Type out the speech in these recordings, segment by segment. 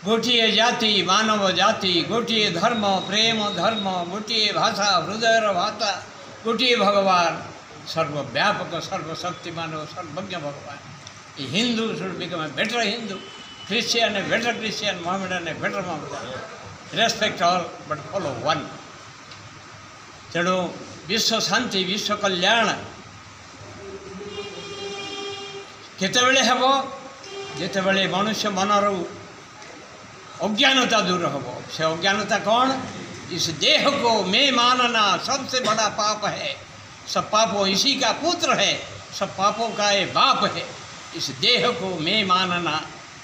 गोटे जाति मानव जाति, गोटे धर्म प्रेम धर्म, गोटे भाषा हृदय भाषा, गोटे भगवान सर्वव्यापक सर्वशक्तिमान सर्वज्ञ भगवान। Hindu should become a better Hindu, Christian a better Christian, Mohammedan a better Mohammedan. Respect all but follow one. तेणु विश्व शांति विश्व कल्याण केतबेले हेब जेतेबेले मनुष्य मनर अज्ञानता दूर हम। से अज्ञानता कौन? इस देह को मैं मानना सबसे बड़ा पाप है। सब पापों इसी का पुत्र है, सब पापों का ये बाप है। इस देह को मैं मानना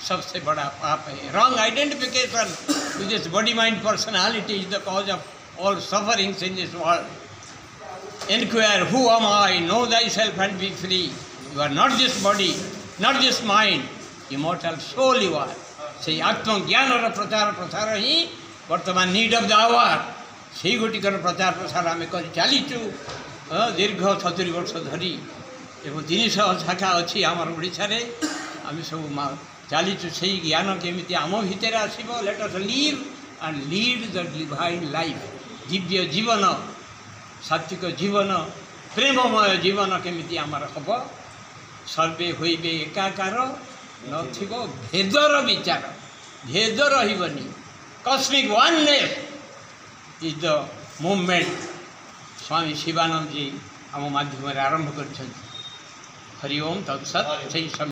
सबसे बड़ा पाप है। Wrong identification with this body mind personality is the cause of all sufferings in this world. Inquire, who am I? Know thyself and be free. You are not this body, not this mind, immortal soul you are. से आत्मज्ञान प्रचार प्रसार ही वर्तमान need of the our. से गोटिकर प्रचार प्रसार आम कर चलीचु दीर्घ 70 वर्ष धरी। एवं 300 शाखा अच्छी आमर ओडिशा रे। आम सब चलीचु से ज्ञान केमी आम भितर आसो। Let us live and lead the divine life. Divya जीवन, सात्विक जीवन, प्रेममय जीवन केमी आमर हम। सर्वे होइबे एकाकार, नथिब भेदर विचार, भेद रही। Cosmic oneness is the movement Swami Shivanand ji आम माध्यम आरंभ कर। हरि ओम तत्सत।